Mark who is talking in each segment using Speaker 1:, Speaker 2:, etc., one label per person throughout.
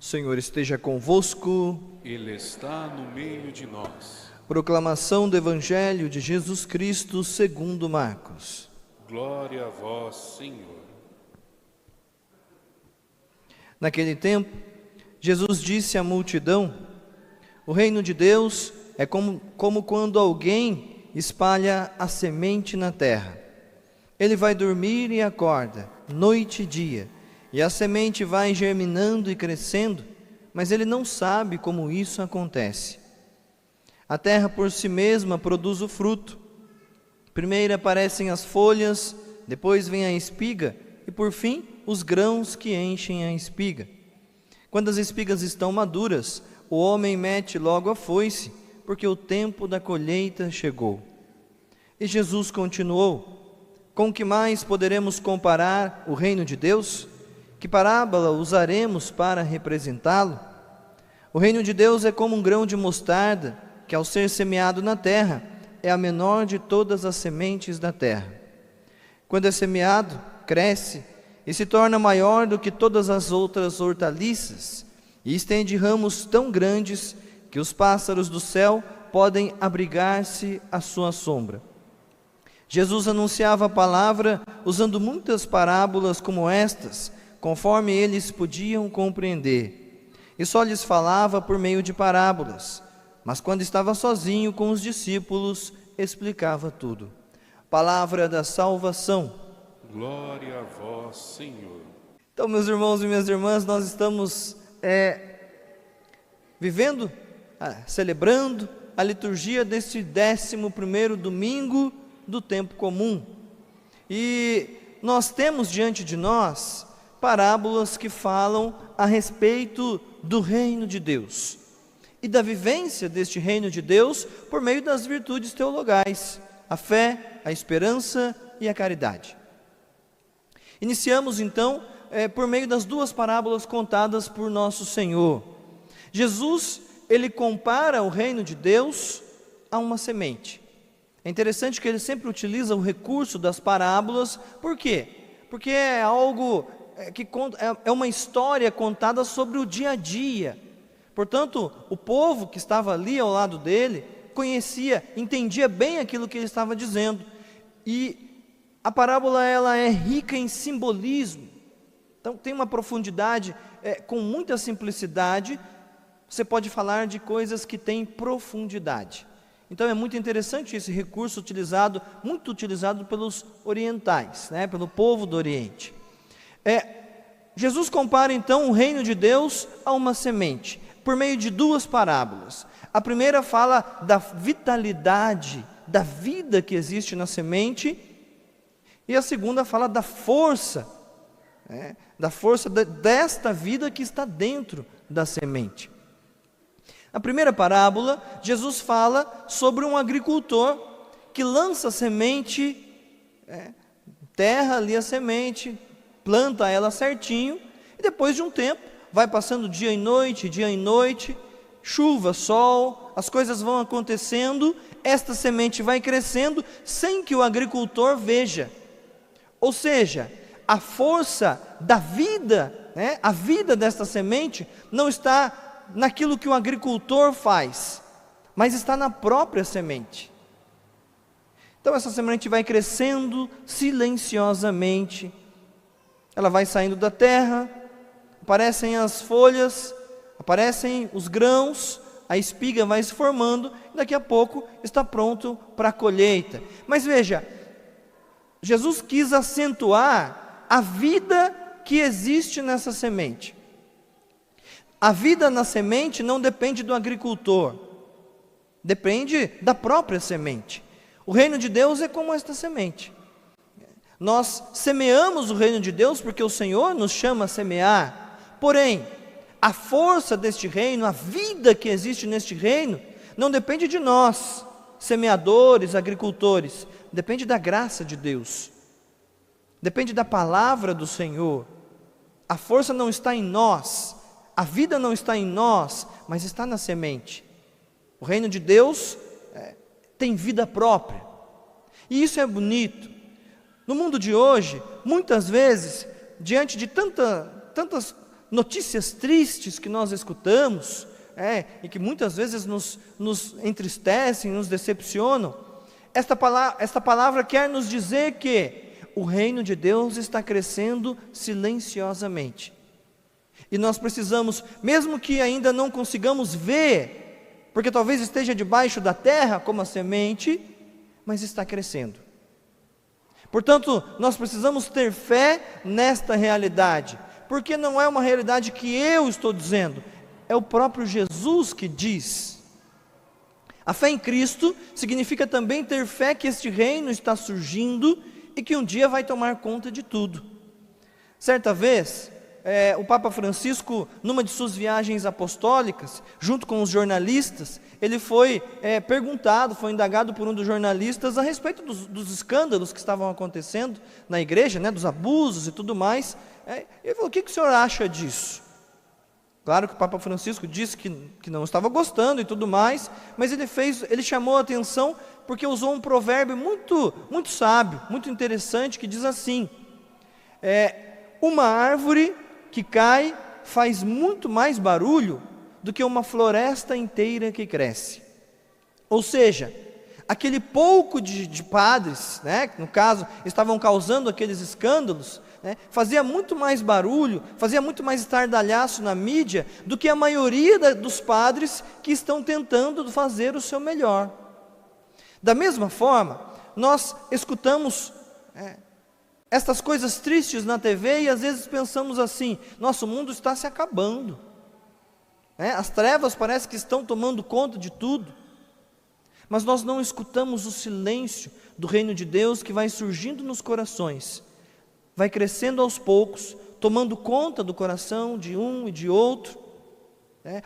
Speaker 1: O Senhor esteja convosco.
Speaker 2: Ele está no meio de nós.
Speaker 1: Proclamação do Evangelho de Jesus Cristo segundo Marcos.
Speaker 2: Glória a vós, Senhor.
Speaker 1: Naquele tempo, Jesus disse à multidão: o reino de Deus é como quando alguém espalha a semente na terra. Ele vai dormir e acorda, noite e dia, e a semente vai germinando e crescendo, mas ele não sabe como isso acontece. A terra por si mesma produz o fruto. Primeiro aparecem as folhas, depois vem a espiga e por fim os grãos que enchem a espiga. Quando as espigas estão maduras, o homem mete logo a foice, porque o tempo da colheita chegou. E Jesus continuou: com que mais poderemos comparar o reino de Deus? Que parábola usaremos para representá-lo? O reino de Deus é como um grão de mostarda, que ao ser semeado na terra, é a menor de todas as sementes da terra. Quando é semeado, cresce e se torna maior do que todas as outras hortaliças, e estende ramos tão grandes que os pássaros do céu podem abrigar-se à sua sombra. Jesus anunciava a palavra usando muitas parábolas como estas, conforme eles podiam compreender, e só lhes falava por meio de parábolas, mas quando estava sozinho com os discípulos, explicava tudo. Palavra da salvação.
Speaker 2: Glória a vós, Senhor.
Speaker 1: Então, meus irmãos e minhas irmãs, nós estamos vivendo, celebrando a liturgia deste 11º domingo do tempo comum. E nós temos diante de nós parábolas que falam a respeito do reino de Deus e da vivência deste reino de Deus por meio das virtudes teologais, a fé, a esperança e a caridade. Iniciamos então por meio das duas parábolas contadas por nosso Senhor. Jesus, ele compara o reino de Deus a uma semente. É interessante que ele sempre utiliza o recurso das parábolas. Por quê? Porque é algo que é uma história contada sobre o dia a dia. Portanto, o povo que estava ali ao lado dele conhecia, entendia bem aquilo que ele estava dizendo. E a parábola ela é rica em simbolismo. Então tem uma profundidade, com muita simplicidade. Você pode falar de coisas que têm profundidade. Então é muito interessante esse recurso muito utilizado pelos orientais, pelo povo do Oriente. Jesus compara então o reino de Deus a uma semente, por meio de duas parábolas. A primeira fala da vitalidade, da vida que existe na semente, e a segunda fala da força, desta vida que está dentro da semente. Na primeira parábola, Jesus fala sobre um agricultor que lança a semente, terra ali a semente, planta ela certinho, e depois de um tempo, vai passando dia e noite, chuva, sol, as coisas vão acontecendo, esta semente vai crescendo, sem que o agricultor veja. Ou seja, a força da vida, a vida desta semente, não está naquilo que o agricultor faz, mas está na própria semente. Então essa semente vai crescendo silenciosamente, ela vai saindo da terra, aparecem as folhas, aparecem os grãos, a espiga vai se formando, e daqui a pouco está pronto para a colheita. Mas veja, Jesus quis acentuar a vida que existe nessa semente. A vida na semente não depende do agricultor, depende da própria semente. O reino de Deus é como esta semente. Nós semeamos o reino de Deus porque o Senhor nos chama a semear. Porém, a força deste reino, a vida que existe neste reino, não depende de nós, semeadores, agricultores, depende da graça de Deus, depende da palavra do Senhor. A força não está em nós, a vida não está em nós, mas está na semente. O reino de Deus tem vida própria, e isso é bonito. No mundo de hoje, muitas vezes, diante de tantas notícias tristes que nós escutamos, e que muitas vezes nos entristecem, nos decepcionam, esta palavra quer nos dizer que o reino de Deus está crescendo silenciosamente. E nós precisamos, mesmo que ainda não consigamos ver, porque talvez esteja debaixo da terra como a semente, mas está crescendo. Portanto, nós precisamos ter fé nesta realidade, porque não é uma realidade que eu estou dizendo, é o próprio Jesus que diz. A fé em Cristo significa também ter fé que este reino está surgindo e que um dia vai tomar conta de tudo. Certa vez, o Papa Francisco, numa de suas viagens apostólicas, junto com os jornalistas, ele foi perguntado, foi indagado por um dos jornalistas a respeito dos escândalos que estavam acontecendo na igreja, dos abusos e tudo mais. Ele falou: o que o senhor acha disso? Claro que o Papa Francisco disse que não estava gostando e tudo mais, mas ele chamou a atenção porque usou um provérbio muito, muito sábio, muito interessante, que diz assim: uma árvore que cai faz muito mais barulho do que uma floresta inteira que cresce. Ou seja, aquele pouco de padres, que no caso estavam causando aqueles escândalos, fazia muito mais barulho, fazia muito mais estardalhaço na mídia do que a maioria dos padres que estão tentando fazer o seu melhor. Da mesma forma, nós escutamos estas coisas tristes na TV e às vezes pensamos assim: nosso mundo está se acabando, as trevas parece que estão tomando conta de tudo, mas nós não escutamos o silêncio do reino de Deus que vai surgindo nos corações, vai crescendo aos poucos, tomando conta do coração de um e de outro,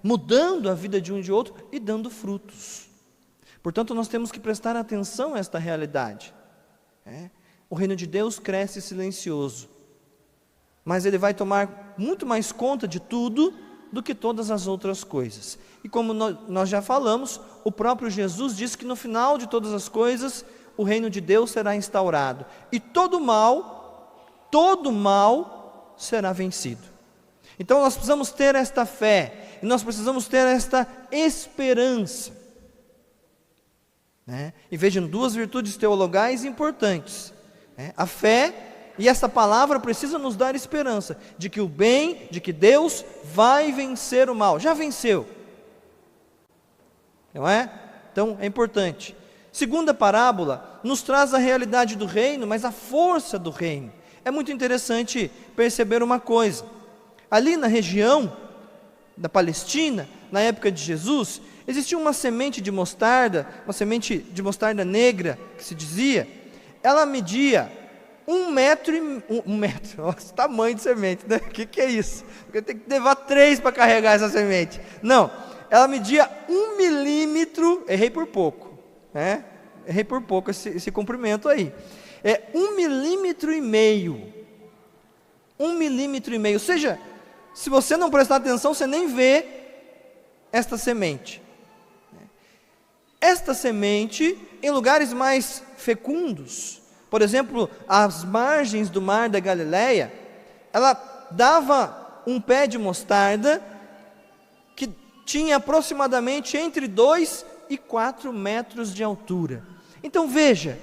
Speaker 1: mudando a vida de um e de outro e dando frutos. Portanto, nós temos que prestar atenção a esta realidade. O reino de Deus cresce silencioso, mas ele vai tomar muito mais conta de tudo do que todas as outras coisas. E como nós já falamos, o próprio Jesus disse que no final de todas as coisas, o reino de Deus será instaurado, e todo mal será vencido. Então nós precisamos ter esta fé, e nós precisamos ter esta esperança. E vejam, duas virtudes teologais importantes. A fé e essa palavra precisa nos dar esperança de que o bem, de que Deus vai vencer o mal. Já venceu, não é? Então é importante. Segunda parábola nos traz a realidade do reino, mas a força do reino. É muito interessante perceber uma coisa: ali na região da Palestina, na época de Jesus, existia uma semente de mostarda, uma semente de mostarda negra, que se dizia. Ela media 1 metro, nossa, tamanho de semente, né? O que é isso? Eu tenho que levar 3 para carregar essa semente. Não, ela media 1 milímetro, errei por pouco, errei por pouco esse comprimento aí. 1,5 milímetro. 1,5 milímetro. Ou seja, se você não prestar atenção, você nem vê esta semente. Esta semente, em lugares mais fecundos, por exemplo, às margens do mar da Galileia, ela dava um pé de mostarda que tinha aproximadamente entre 2 e 4 metros de altura. Então veja,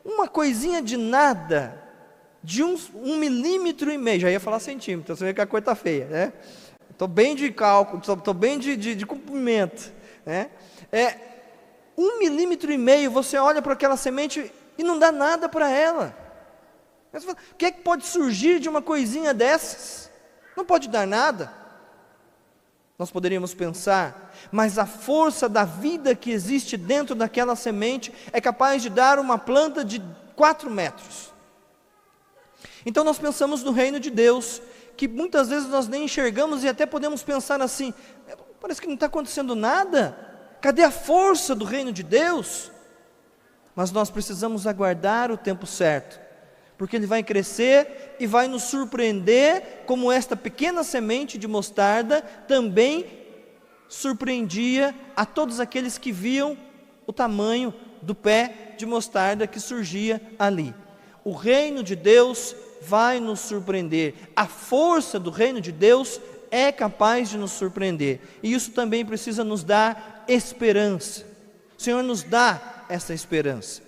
Speaker 1: uma coisinha de nada, de 1,5 milímetro, já ia falar centímetro, você vê que a coisa está feia, estou bem de cálculo, estou bem de comprimento, 1,5 milímetro, você olha para aquela semente e não dá nada para ela. Você fala: o que é que pode surgir de uma coisinha dessas? Não pode dar nada. Nós poderíamos pensar, mas a força da vida que existe dentro daquela semente é capaz de dar uma planta de 4 metros. Então nós pensamos no reino de Deus, que muitas vezes nós nem enxergamos e até podemos pensar assim: parece que não está acontecendo nada. Cadê a força do reino de Deus? Mas nós precisamos aguardar o tempo certo, porque ele vai crescer e vai nos surpreender, como esta pequena semente de mostarda também surpreendia a todos aqueles que viam o tamanho do pé de mostarda que surgia ali. O reino de Deus vai nos surpreender. A força do reino de Deus é capaz de nos surpreender, e isso também precisa nos dar esperança. O Senhor nos dá essa esperança.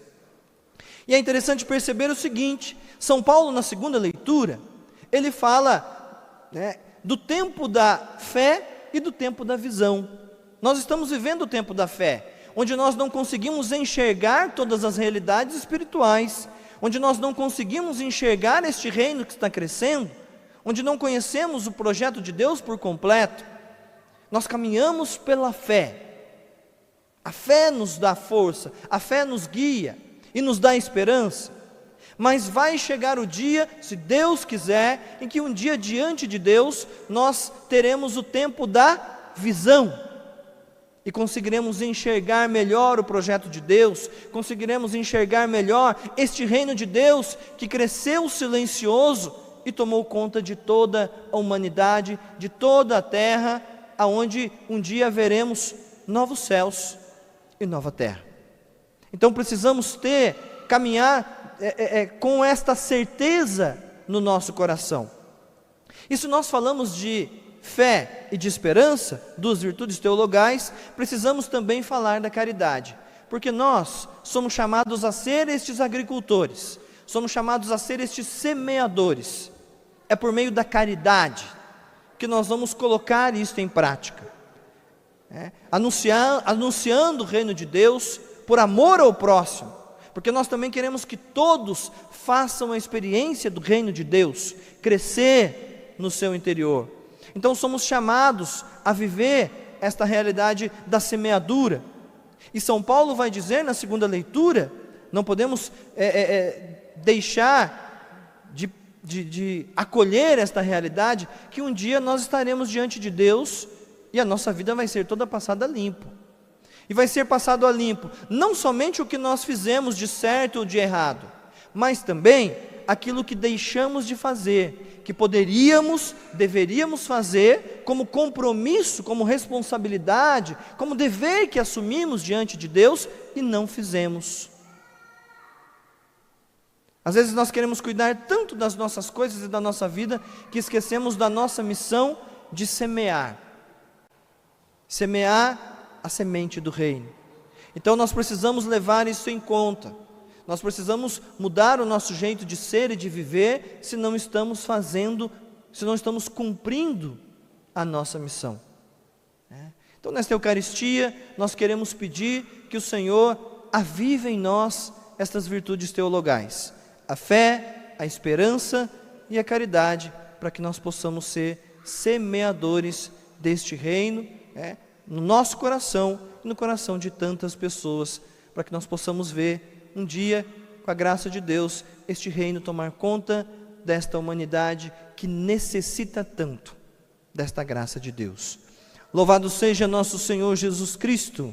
Speaker 1: E é interessante perceber o seguinte: São Paulo, na segunda leitura, ele fala, do tempo da fé e do tempo da visão. Nós estamos vivendo o tempo da fé, onde nós não conseguimos enxergar todas as realidades espirituais, onde nós não conseguimos enxergar este reino que está crescendo, onde não conhecemos o projeto de Deus por completo. Nós caminhamos pela fé. A fé nos dá força, a fé nos guia e nos dá esperança. Mas vai chegar o dia, se Deus quiser, em que um dia diante de Deus nós teremos o tempo da visão. E conseguiremos enxergar melhor o projeto de Deus, conseguiremos enxergar melhor este reino de Deus que cresceu silencioso e tomou conta de toda a humanidade, de toda a terra, aonde um dia veremos novos céus e nova terra. Então precisamos caminhar com esta certeza no nosso coração. E se nós falamos de fé e de esperança, duas virtudes teologais, precisamos também falar da caridade, porque nós somos chamados a ser estes agricultores, somos chamados a ser estes semeadores. É por meio da caridade que nós vamos colocar isto em prática, anunciando o reino de Deus por amor ao próximo, porque nós também queremos que todos façam a experiência do reino de Deus, crescer no seu interior. Então somos chamados a viver esta realidade da semeadura. E São Paulo vai dizer na segunda leitura, não podemos deixar de acolher esta realidade, que um dia nós estaremos diante de Deus e a nossa vida vai ser toda passada limpo. E vai ser passado a limpo não somente o que nós fizemos de certo ou de errado, mas também aquilo que deixamos de fazer, que deveríamos fazer como compromisso, como responsabilidade, como dever que assumimos diante de Deus e não fizemos. Às vezes nós queremos cuidar tanto das nossas coisas e da nossa vida, que esquecemos da nossa missão de semear a semente do reino. Então nós precisamos levar isso em conta. Nós precisamos mudar o nosso jeito de ser e de viver, se não estamos cumprindo a nossa missão. Então nesta Eucaristia, nós queremos pedir que o Senhor avive em nós estas virtudes teologais, a fé, a esperança e a caridade, para que nós possamos ser semeadores deste reino, no nosso coração e no coração de tantas pessoas, para que nós possamos ver um dia, com a graça de Deus, este reino tomar conta desta humanidade que necessita tanto desta graça de Deus. Louvado seja nosso Senhor Jesus Cristo.